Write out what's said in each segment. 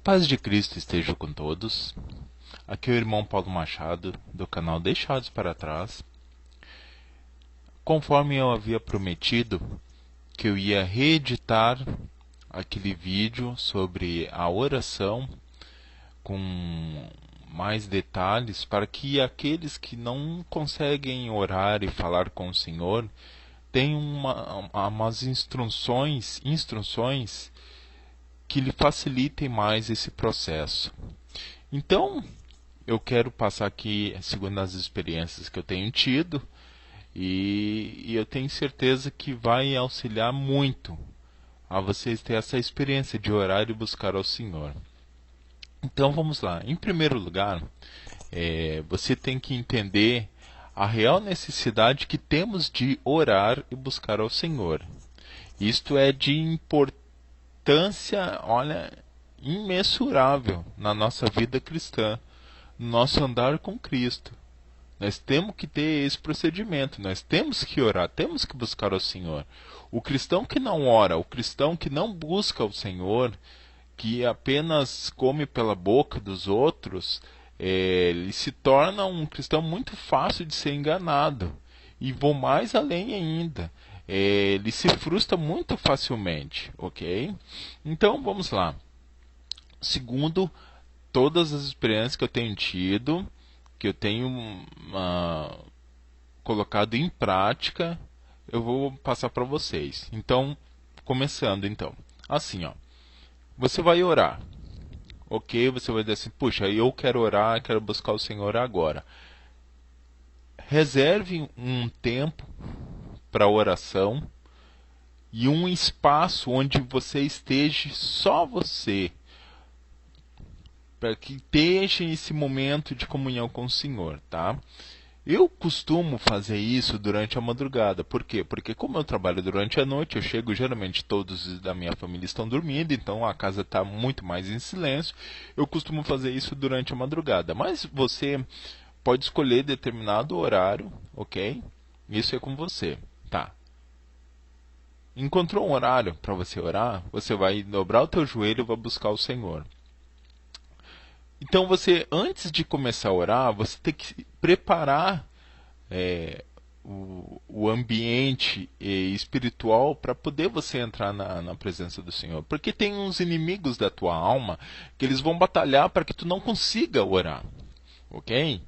Paz de Cristo esteja com todos. Aqui é o irmão Paulo Machado, do canal Deixados para Trás. Conforme eu havia prometido que eu ia reeditar aquele vídeo sobre a oração com mais detalhes para que aqueles que não conseguem orar e falar com o Senhor tenham umas instruções que lhe facilitem mais esse processo. Então, eu quero passar aqui, segundo as experiências que eu tenho tido, e eu tenho certeza que vai auxiliar muito a vocês ter essa experiência de orar e buscar ao Senhor. Então, vamos lá. Em primeiro lugar, você tem que entender a real necessidade que temos de orar e buscar ao Senhor. Isto é de importância, imensurável na nossa vida cristã, no nosso andar com Cristo. Nós temos que ter esse procedimento, nós temos que orar, temos que buscar ao Senhor. O cristão que não ora, o cristão que não busca o Senhor, que apenas come pela boca dos outros, ele se torna um cristão muito fácil de ser enganado. E vou mais além ainda. Ele se frustra muito facilmente, ok? Então vamos lá. Segundo todas as experiências que eu tenho tido, que eu tenho colocado em prática, eu vou passar para vocês. Então, começando então. Assim, ó. Você vai orar. Ok? Você vai dizer assim, puxa, eu quero orar, quero buscar o Senhor agora. Reserve um tempo para oração e um espaço onde você esteja só você, para que esteja esse momento de comunhão com o Senhor, tá? Eu costumo fazer isso durante a madrugada. Por quê? Porque como eu trabalho durante a noite, eu chego, geralmente todos da minha família estão dormindo, então a casa está muito mais em silêncio. Eu costumo fazer isso durante a madrugada. Mas você pode escolher determinado horário, ok? Isso é com você, tá? Encontrou um horário para você orar? Você vai dobrar o teu joelho e vai buscar o Senhor. Então você, antes de começar a orar, você tem que preparar o ambiente espiritual para poder você entrar na presença do Senhor. Porque tem uns inimigos da tua alma que eles vão batalhar para que tu não consiga orar. Ok?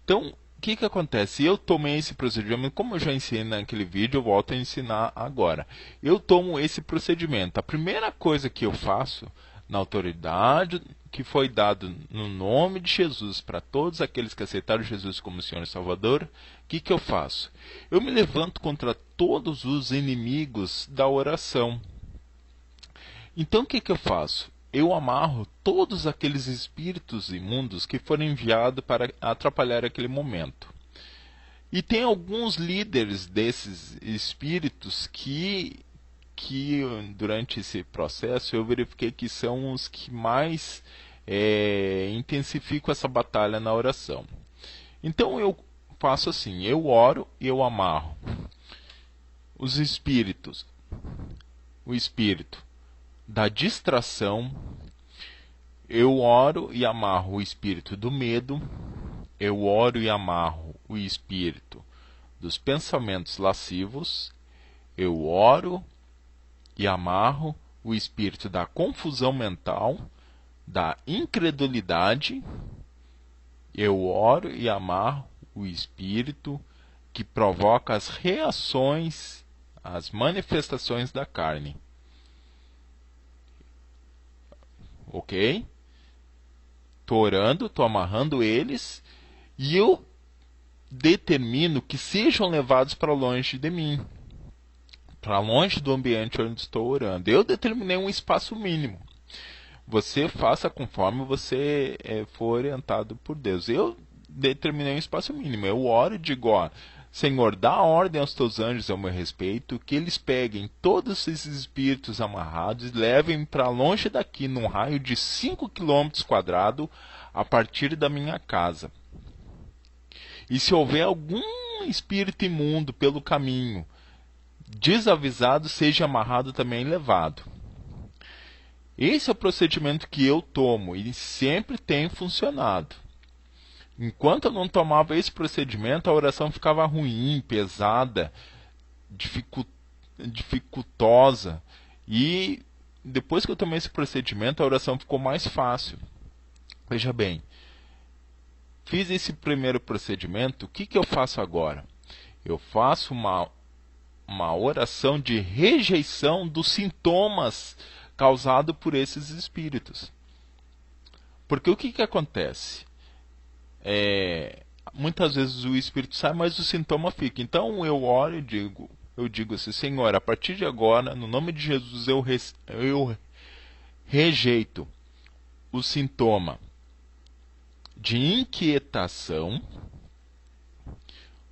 Então, o que acontece? Eu tomei esse procedimento, como eu já ensinei naquele vídeo, eu volto a ensinar agora. Eu tomo esse procedimento. A primeira coisa que eu faço, na autoridade que foi dado no nome de Jesus para todos aqueles que aceitaram Jesus como Senhor e Salvador, o que eu faço? Eu me levanto contra todos os inimigos da oração. Então o que eu faço? Eu amarro todos aqueles espíritos imundos que foram enviados para atrapalhar aquele momento. E tem alguns líderes desses espíritos que durante esse processo eu verifiquei que são os que mais intensificam essa batalha na oração. Então eu faço assim, eu oro e eu amarro os espíritos, o espírito da distração, eu oro e amarro o espírito do medo, eu oro e amarro o espírito dos pensamentos lascivos, eu oro e amarro o espírito da confusão mental, da incredulidade, eu oro e amarro o espírito que provoca as reações, as manifestações da carne. Ok? Estou orando, estou amarrando eles e eu determino que sejam levados para longe de mim, para longe do ambiente onde estou orando. Eu determinei um espaço mínimo. Você faça conforme você for orientado por Deus. Eu determinei um espaço mínimo. Eu oro e digo, ó, Senhor, dá ordem aos teus anjos ao meu respeito, que eles peguem todos esses espíritos amarrados e levem para longe daqui, num raio de 5 km², a partir da minha casa. E se houver algum espírito imundo pelo caminho, desavisado, seja amarrado também e levado. Esse é o procedimento que eu tomo e sempre tem funcionado. Enquanto eu não tomava esse procedimento, a oração ficava ruim, pesada, dificultosa. E depois que eu tomei esse procedimento, a oração ficou mais fácil. Veja bem, fiz esse primeiro procedimento, o que eu faço agora? Eu faço uma oração de rejeição dos sintomas causados por esses espíritos. Porque o que acontece? Muitas vezes o espírito sai, mas o sintoma fica. Então eu oro e digo assim: Senhor, a partir de agora, no nome de Jesus, eu rejeito o sintoma de inquietação,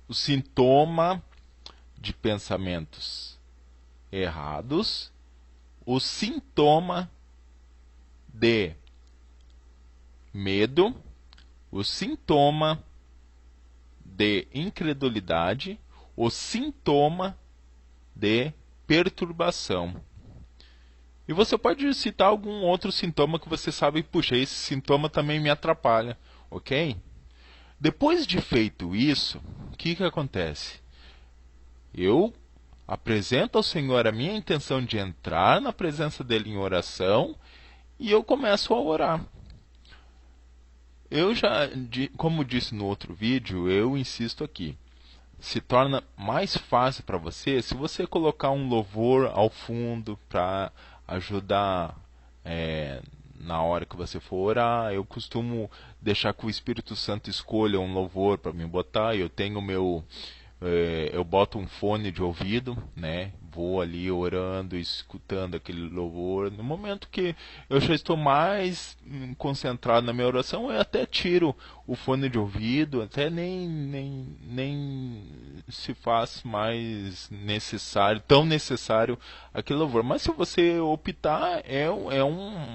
o sintoma de pensamentos errados, o sintoma de medo, o sintoma de incredulidade, o sintoma de perturbação. E você pode citar algum outro sintoma que você sabe, puxa, esse sintoma também me atrapalha, ok? Depois de feito isso, o que acontece? Eu apresento ao Senhor a minha intenção de entrar na presença dele em oração e eu começo a orar. Eu já, como disse no outro vídeo, eu insisto aqui. Se torna mais fácil para você se você colocar um louvor ao fundo para ajudar na hora que você for orar. Eu costumo deixar que o Espírito Santo escolha um louvor para me botar. Eu tenho eu boto um fone de ouvido, né? Vou ali orando, escutando aquele louvor. No momento que eu já estou mais concentrado na minha oração, eu até tiro o fone de ouvido, até nem se faz mais necessário, tão necessário aquele louvor. Mas se você optar,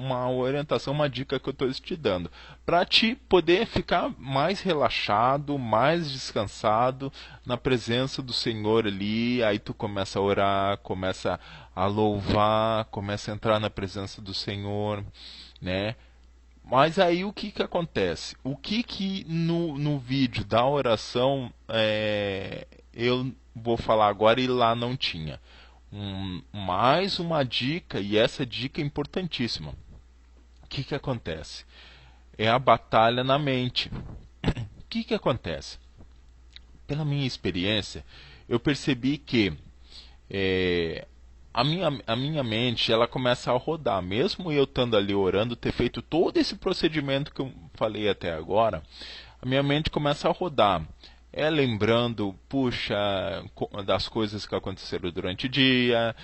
uma orientação, uma dica que eu estou te dando, para te poder ficar mais relaxado, mais descansado na presença do Senhor ali. Aí tu começa a orar, começa a louvar, começa a entrar na presença do Senhor, né? Mas aí o que acontece? O que no vídeo da oração eu vou falar agora e lá não tinha? Mais uma dica, e essa dica é importantíssima. O que acontece? É a batalha na mente. O que acontece? Pela minha experiência, eu percebi que a minha mente ela começa a rodar. Mesmo eu estando ali orando, ter feito todo esse procedimento que eu falei até agora, a minha mente começa a rodar. Lembrando, puxa, das coisas que aconteceram durante o dia,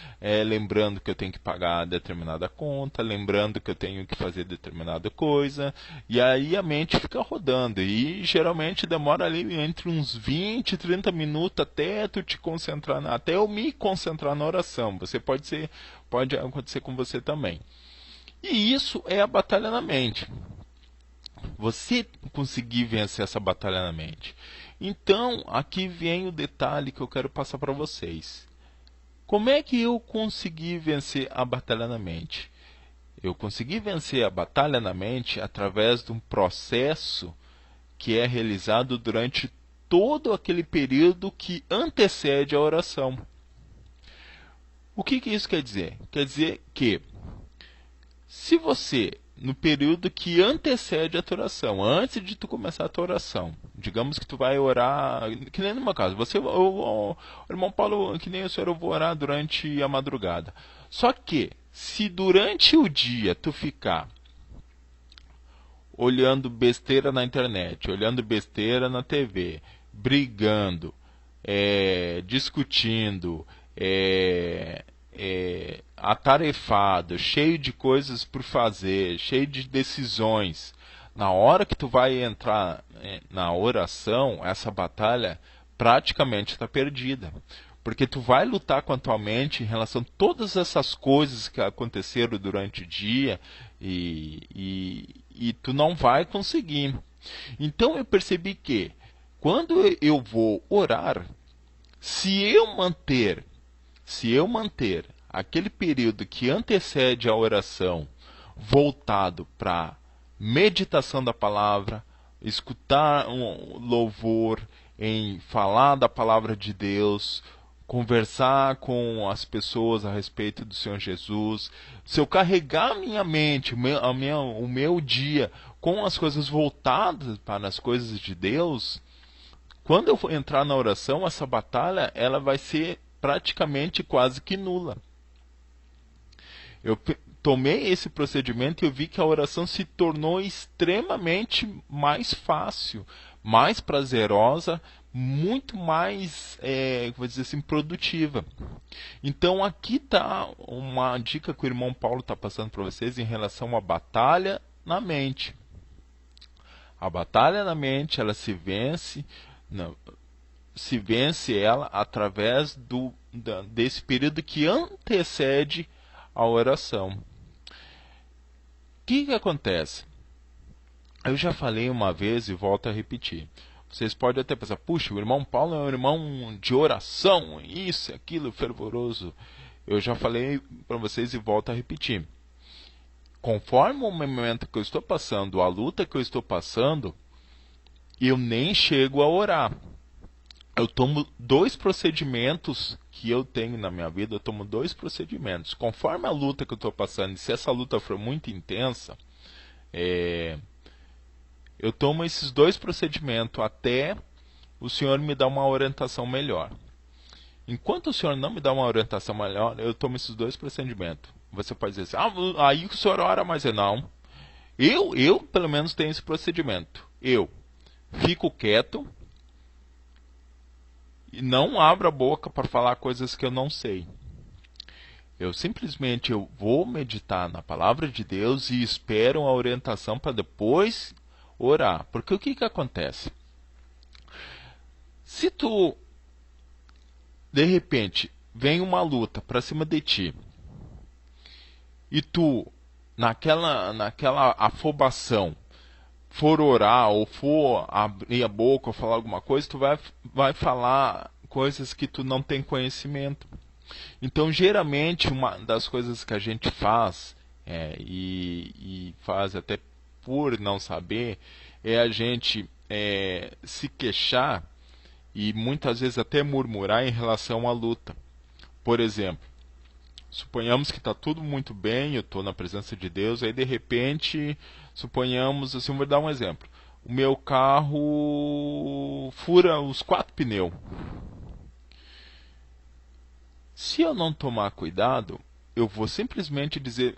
lembrando que eu tenho que pagar determinada conta, lembrando que eu tenho que fazer determinada coisa, e aí a mente fica rodando, e geralmente demora ali entre uns 20, 30 minutos até tu te concentrar, até eu me concentrar na oração. Pode acontecer com você também. E isso é a batalha na mente. Você conseguir vencer essa batalha na mente. Então, aqui vem o detalhe que eu quero passar para vocês. Como é que eu consegui vencer a batalha na mente? Eu consegui vencer a batalha na mente através de um processo que é realizado durante todo aquele período que antecede a oração. O que isso quer dizer? Quer dizer que se você, no período que antecede a tua oração, antes de tu começar a tua oração, digamos que tu vai orar, que nem no meu caso, o irmão Paulo, que nem o senhor, eu vou orar durante a madrugada. Só que, se durante o dia tu ficar olhando besteira na internet, olhando besteira na TV, brigando, discutindo, atarefado, cheio de coisas por fazer, cheio de decisões, na hora que tu vai entrar na oração, essa batalha praticamente está perdida. Porque tu vai lutar com a tua mente em relação a todas essas coisas que aconteceram durante o dia e tu não vai conseguir. Então eu percebi que quando eu vou orar, se eu manter aquele período que antecede a oração voltado para meditação da palavra, escutar um louvor, em falar da palavra de Deus, conversar com as pessoas a respeito do Senhor Jesus. Se eu carregar a minha mente, o meu dia com as coisas voltadas para as coisas de Deus, quando eu for entrar na oração, essa batalha ela vai ser praticamente quase que nula. Eu tomei esse procedimento e eu vi que a oração se tornou extremamente mais fácil, mais prazerosa, muito mais, vou dizer assim, produtiva. Então aqui está uma dica que o irmão Paulo está passando para vocês em relação à batalha na mente. A batalha na mente, ela se vence ela através desse período que antecede a oração. O que acontece? Eu já falei uma vez e volto a repetir. Vocês podem até pensar, puxa, o irmão Paulo é um irmão de oração, isso, aquilo, fervoroso. Eu já falei para vocês e volto a repetir. Conforme o momento que eu estou passando, a luta que eu estou passando, eu nem chego a orar. Eu tomo 2 procedimentos que eu tenho na minha vida, eu tomo 2 procedimentos. Conforme a luta que eu estou passando, e se essa luta for muito intensa, eu tomo esses 2 procedimentos até o Senhor me dar uma orientação melhor. Enquanto o Senhor não me dá uma orientação melhor, eu tomo esses 2 procedimentos. Você pode dizer assim, aí o Senhor ora, mas não. Eu pelo menos tenho esse procedimento. Eu fico quieto e não abro a boca para falar coisas que eu não sei. Eu simplesmente vou meditar na palavra de Deus e espero a orientação para depois orar. Porque o que acontece? Se tu, de repente, vem uma luta para cima de ti, e tu, naquela afobação, for orar ou for abrir a boca ou falar alguma coisa, tu vai falar coisas que tu não tem conhecimento. Então, geralmente, uma das coisas que a gente faz, e faz até por não saber, é a gente se queixar e muitas vezes até murmurar em relação à luta. Por exemplo, suponhamos que está tudo muito bem, eu estou na presença de Deus, aí de repente, suponhamos, assim, vou dar um exemplo. O meu carro fura os 4 pneus. Se eu não tomar cuidado, eu vou simplesmente dizer,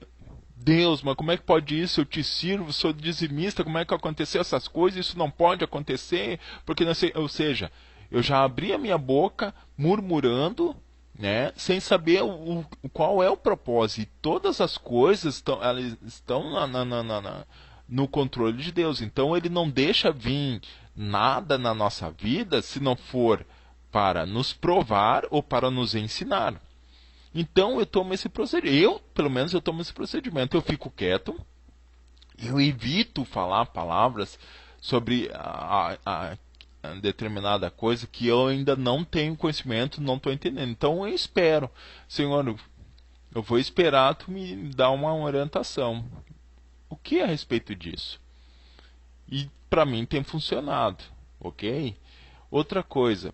Deus, mas como é que pode isso? Eu te sirvo, sou dizimista, como é que aconteceu essas coisas? Isso não pode acontecer, porque não sei, ou seja, eu já abri a minha boca murmurando, né, sem saber qual é o propósito. E todas as coisas elas estão no controle de Deus. Então ele não deixa vir nada na nossa vida se não for para nos provar ou para nos ensinar. Então eu tomo esse procedimento. Pelo menos eu tomo esse procedimento. Eu fico quieto. Eu evito falar palavras sobre a determinada coisa que eu ainda não tenho conhecimento, não estou entendendo. Então eu espero. Senhor, eu vou esperar tu me dar uma orientação. O que é a respeito disso? E para mim tem funcionado, ok? Outra coisa,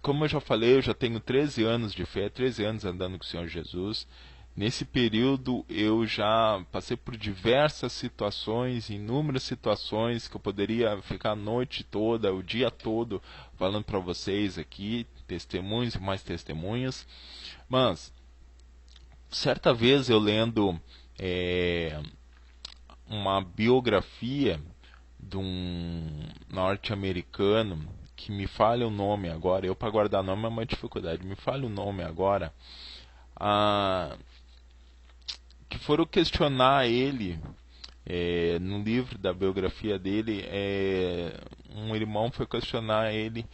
como eu já falei, eu já tenho 13 anos de fé, 13 anos andando com o Senhor Jesus. Nesse período eu já passei por diversas situações, inúmeras situações que eu poderia ficar a noite toda, o dia todo falando para vocês aqui, testemunhos e mais testemunhas. Mas, certa vez eu lendo uma biografia de um norte-americano, que me falha o nome agora, eu para guardar nome é uma dificuldade, me falha o nome agora, que foram questionar ele, no livro da biografia dele, um irmão foi questionar ele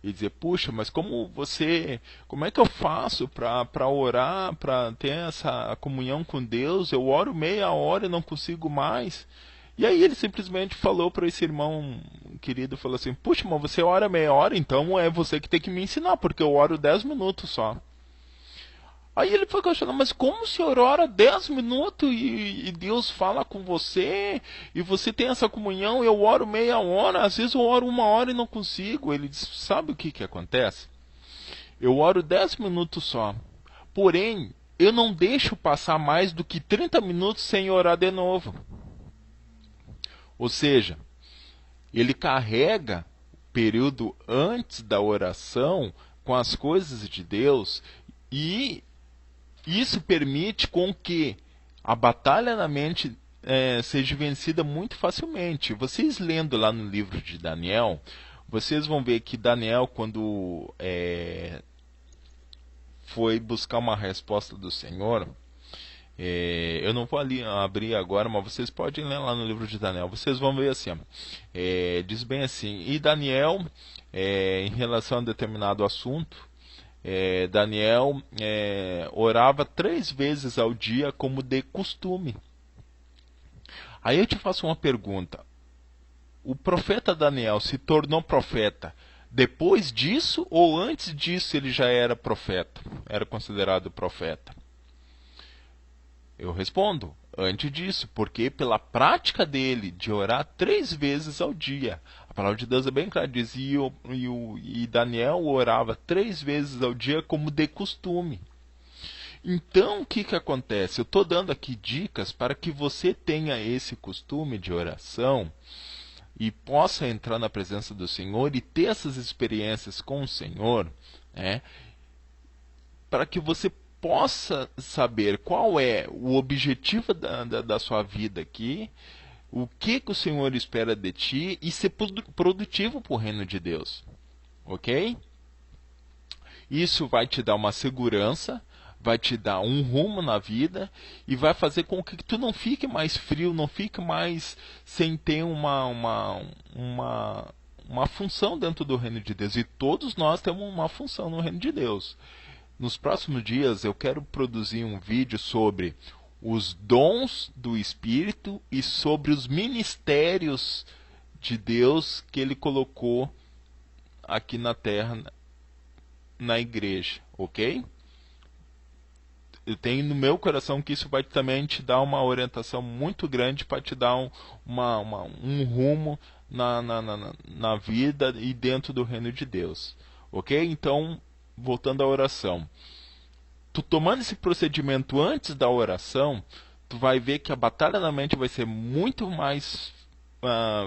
e dizer, puxa, mas como é que eu faço para orar, para ter essa comunhão com Deus? Eu oro meia hora e não consigo mais. E aí ele simplesmente falou para esse irmão querido, falou assim, puxa, mas você ora meia hora, então é você que tem que me ensinar, porque eu oro 10 minutos só. Aí ele foi questionar, mas como o senhor ora 10 minutos e Deus fala com você, e você tem essa comunhão, eu oro meia hora, às vezes eu oro 1 hora e não consigo. Ele disse, sabe o que acontece? Eu oro 10 minutos só, porém, eu não deixo passar mais do que 30 minutos sem orar de novo. Ou seja, ele carrega o período antes da oração com as coisas de Deus, e isso permite com que a batalha na mente seja vencida muito facilmente. Vocês lendo lá no livro de Daniel, vocês vão ver que Daniel, quando foi buscar uma resposta do Senhor, eu não vou abrir agora, mas vocês podem ler lá no livro de Daniel. Vocês vão ver assim, diz bem assim, e Daniel, em relação a determinado assunto, Daniel orava 3 vezes ao dia como de costume. Aí eu te faço uma pergunta. O profeta Daniel se tornou profeta depois disso ou antes disso ele já era profeta? Era considerado profeta? Eu respondo, antes disso, porque pela prática dele de orar 3 vezes ao dia. A palavra de Deus é bem clara, diz, e Daniel orava 3 vezes ao dia como de costume. Então, o que acontece? Eu estou dando aqui dicas para que você tenha esse costume de oração e possa entrar na presença do Senhor e ter essas experiências com o Senhor, para que você possa saber qual é o objetivo da sua vida aqui, o que o Senhor espera de ti e ser produtivo para o reino de Deus. Ok? Isso vai te dar uma segurança, vai te dar um rumo na vida e vai fazer com que tu não fique mais frio, não fique mais sem ter uma função dentro do reino de Deus. E todos nós temos uma função no reino de Deus. Nos próximos dias eu quero produzir um vídeo sobre os dons do Espírito e sobre os ministérios de Deus que Ele colocou aqui na terra, na igreja, ok? Eu tenho no meu coração que isso vai também te dar uma orientação muito grande para te dar um rumo na vida e dentro do reino de Deus, ok? Então, voltando à oração, tu tomando esse procedimento antes da oração, tu vai ver que a batalha na mente vai ser muito mais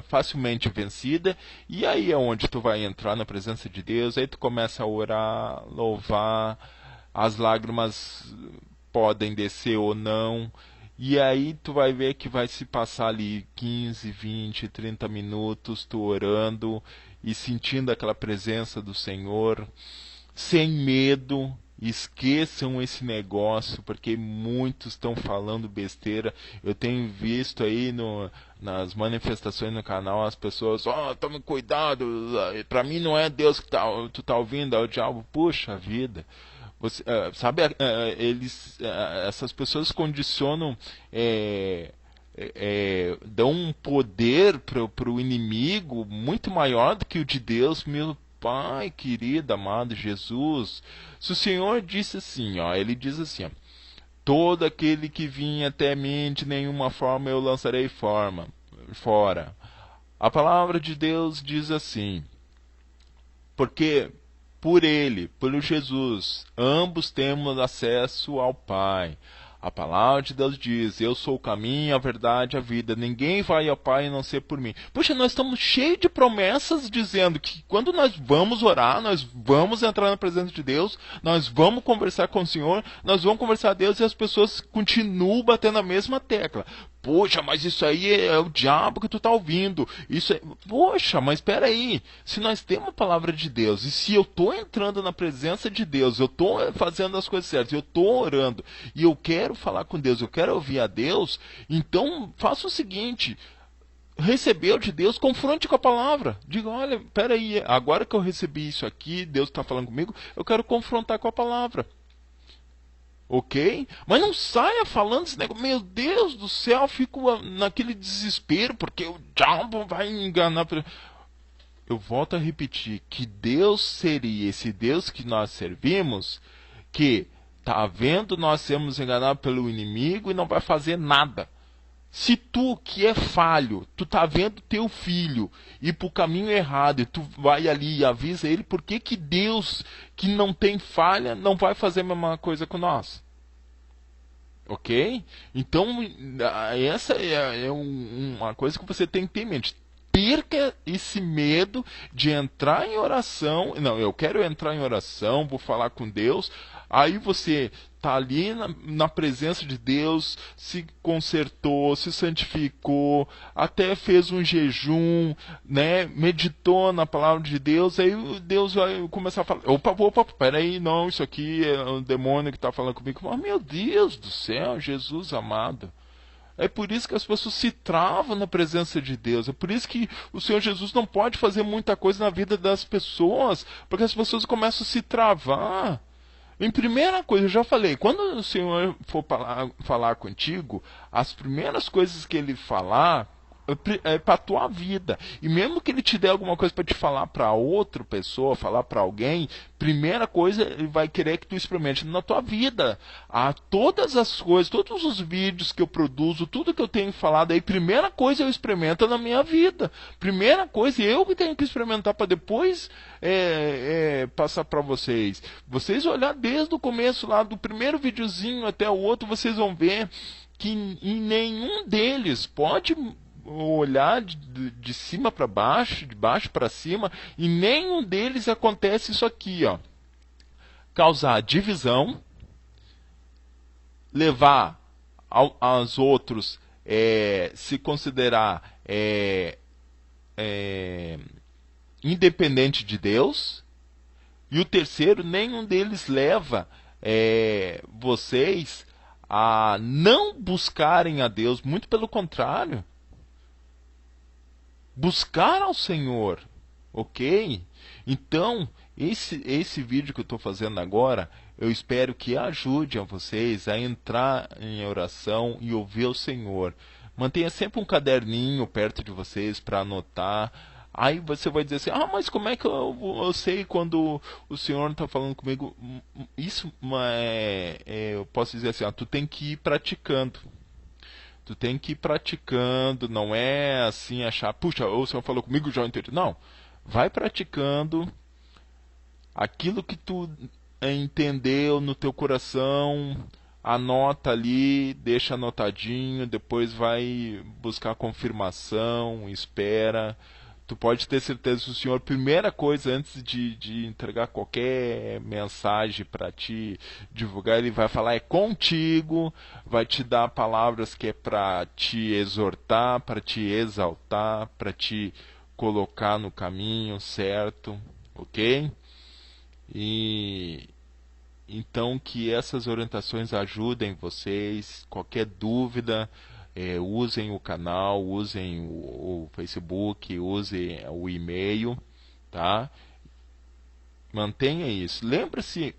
facilmente vencida, e aí é onde tu vai entrar na presença de Deus, aí tu começa a orar, louvar, as lágrimas podem descer ou não, e aí tu vai ver que vai se passar ali 15, 20, 30 minutos tu orando e sentindo aquela presença do Senhor, sem medo. Esqueçam esse negócio, porque muitos estão falando besteira. Eu tenho visto aí nas manifestações no canal as pessoas, tome cuidado, para mim não é Deus que tu tá ouvindo, é o diabo. Puxa vida. Você, sabe, essas pessoas condicionam, dão um poder para o inimigo muito maior do que o de Deus. Meu Pai querido, amado Jesus, se o Senhor disse assim, ele diz assim, todo aquele que vinha até mim, de nenhuma forma eu lançarei fora. A palavra de Deus diz assim, porque por ele, por Jesus, ambos temos acesso ao Pai. A palavra de Deus diz, eu sou o caminho, a verdade e a vida. Ninguém vai ao Pai a não ser por mim. Puxa, nós estamos cheios de promessas dizendo que quando nós vamos orar, nós vamos entrar na presença de Deus, nós vamos conversar com o Senhor, nós vamos conversar a Deus, e as pessoas continuam batendo a mesma tecla. Poxa, mas isso aí é o diabo que tu está ouvindo. Poxa, mas espera aí. Se nós temos a palavra de Deus, e se eu estou entrando na presença de Deus, eu estou fazendo as coisas certas, eu estou orando, e eu quero falar com Deus, eu quero ouvir a Deus, então faça o seguinte, recebeu de Deus, confronte com a palavra. Diga, olha, espera aí, agora que eu recebi isso aqui, Deus está falando comigo, eu quero confrontar com a palavra. Ok? Mas não saia falando esse negócio. Meu Deus do céu, fico naquele desespero, porque o diabo vai me enganar. Eu volto a repetir que Deus seria esse Deus que nós servimos, que Tá vendo nós sermos enganados pelo inimigo e não vai fazer nada. Se tu, que é falho, tu tá vendo teu filho ir pro caminho errado e tu vai ali e avisa ele, por que que Deus, que não tem falha, não vai fazer a mesma coisa com nós? Ok? Então, essa é uma coisa que você tem que ter em mente. Perca esse medo de entrar em oração. Não, eu quero entrar em oração, vou falar com Deus. Aí você está ali na presença de Deus, se consertou, se santificou, até fez um jejum, né? Meditou na palavra de Deus. Aí Deus vai começar a falar: opa, peraí, não, isso aqui é um demônio que está falando comigo. Mas, meu Deus do céu, Jesus amado. É por isso que as pessoas se travam na presença de Deus. É por isso que o Senhor Jesus não pode fazer muita coisa na vida das pessoas, porque as pessoas começam a se travar. Em primeira coisa, eu já falei, quando o Senhor for falar contigo, as primeiras coisas que Ele falar é para a tua vida. E mesmo que Ele te dê alguma coisa para te falar para outra pessoa, falar para alguém, primeira coisa, Ele vai querer que tu experimente na tua vida. Todas as coisas, todos os vídeos que eu produzo, tudo que eu tenho falado aí, primeira coisa eu experimento na minha vida. Primeira coisa, eu que tenho que experimentar para depois passar para vocês. Vocês olhar desde o começo lá, do primeiro videozinho até o outro, vocês vão ver que em nenhum deles pode olhar de cima para baixo, de baixo para cima, e nenhum deles acontece isso aqui, ó. Causar divisão, levar aos outros se considerar independente de Deus. E o terceiro, nenhum deles leva vocês a não buscarem a Deus, muito pelo contrário. Buscar ao Senhor, ok? Então, esse vídeo que eu estou fazendo agora, eu espero que ajude a vocês a entrar em oração e ouvir o Senhor. Mantenha sempre um caderninho perto de vocês para anotar. Aí você vai dizer assim: mas como é que eu sei quando o Senhor está falando comigo? Isso eu posso dizer assim: tu tem que ir praticando. Tu tem que ir praticando, não é assim achar, puxa, o Senhor falou comigo, já entendi. Não, vai praticando aquilo que tu entendeu no teu coração, anota ali, deixa anotadinho, depois vai buscar confirmação, espera. Tu pode ter certeza que o Senhor, primeira coisa, antes de entregar qualquer mensagem para te divulgar, Ele vai falar contigo, vai te dar palavras que é para te exortar, para te exaltar, para te colocar no caminho certo, ok? E então que essas orientações ajudem vocês. Qualquer dúvida, usem o canal, usem o Facebook, usem o e-mail, tá? Mantenha isso. Lembra-se,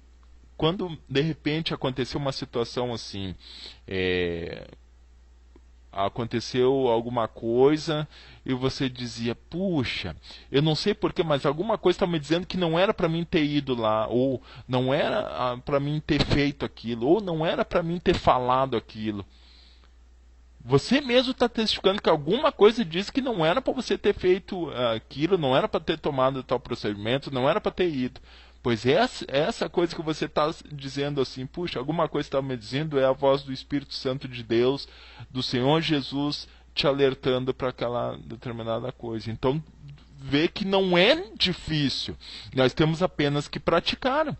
quando de repente aconteceu uma situação assim, aconteceu alguma coisa e você dizia: puxa, eu não sei porquê, mas alguma coisa está me dizendo que não era para mim ter ido lá, ou não era para mim ter feito aquilo, ou não era para mim ter falado aquilo. Você mesmo está testificando que alguma coisa diz que não era para você ter feito aquilo, não era para ter tomado tal procedimento, não era para ter ido. Pois essa coisa que você está dizendo assim, puxa, alguma coisa está me dizendo, é a voz do Espírito Santo de Deus, do Senhor Jesus, te alertando para aquela determinada coisa. Então, vê que não é difícil. Nós temos apenas que praticar.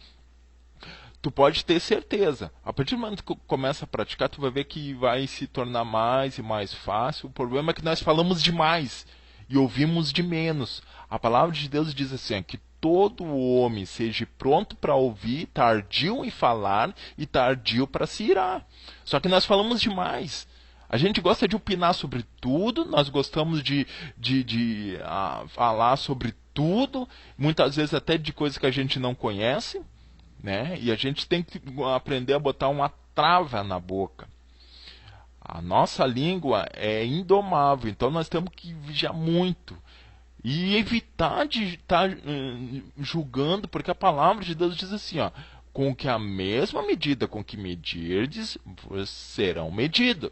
Tu pode ter certeza. A partir do momento que começa a praticar, tu vai ver que vai se tornar mais e mais fácil. O problema é que nós falamos demais e ouvimos de menos. A palavra de Deus diz assim, que todo homem seja pronto para ouvir, tardio em falar e tardio para se irar. Só que nós falamos demais. A gente gosta de opinar sobre tudo, nós gostamos de falar sobre tudo, muitas vezes até de coisas que a gente não conhece. Né? E a gente tem que aprender a botar uma trava na boca. A nossa língua é indomável, então nós temos que vigiar muito e evitar de estar julgando, porque a palavra de Deus diz assim, com que a mesma medida com que medirdes, vos serão medidos.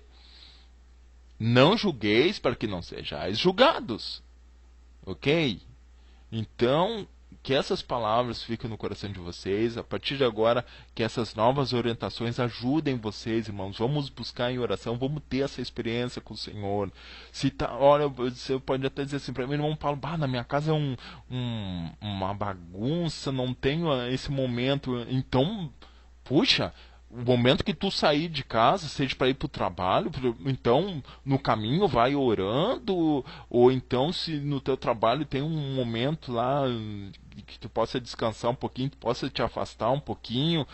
Não julgueis para que não sejais julgados. Ok? Então, que essas palavras fiquem no coração de vocês. A partir de agora, que essas novas orientações ajudem vocês, irmãos. Vamos buscar em oração, vamos ter essa experiência com o Senhor. Se tá, olha, você pode até dizer assim para mim, irmão Paulo, na minha casa é uma bagunça, não tenho esse momento. Então, puxa, o momento que tu sair de casa, seja para ir para o trabalho, então no caminho vai orando, ou então se no teu trabalho tem um momento lá que tu possa descansar um pouquinho, que possa te afastar um pouquinho,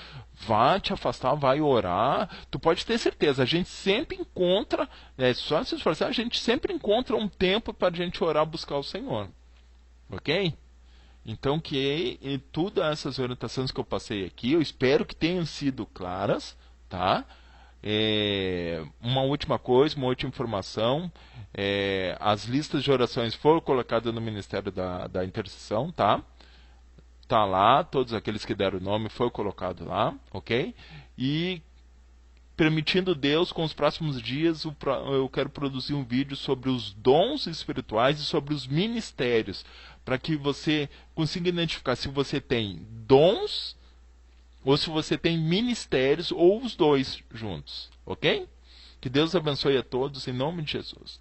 vai te afastar, vai orar. Tu pode ter certeza, a gente sempre encontra, só se esforçar, a gente sempre encontra um tempo para a gente orar, buscar o Senhor. Ok? Então, que todas essas orientações que eu passei aqui, eu espero que tenham sido claras, tá? Uma última coisa, uma última informação, as listas de orações foram colocadas no Ministério da Intercessão, tá? Tá lá, todos aqueles que deram o nome foi colocado lá, ok? E permitindo Deus, com os próximos dias, eu quero produzir um vídeo sobre os dons espirituais e sobre os ministérios, para que você consiga identificar se você tem dons ou se você tem ministérios ou os dois juntos, ok? Que Deus abençoe a todos em nome de Jesus.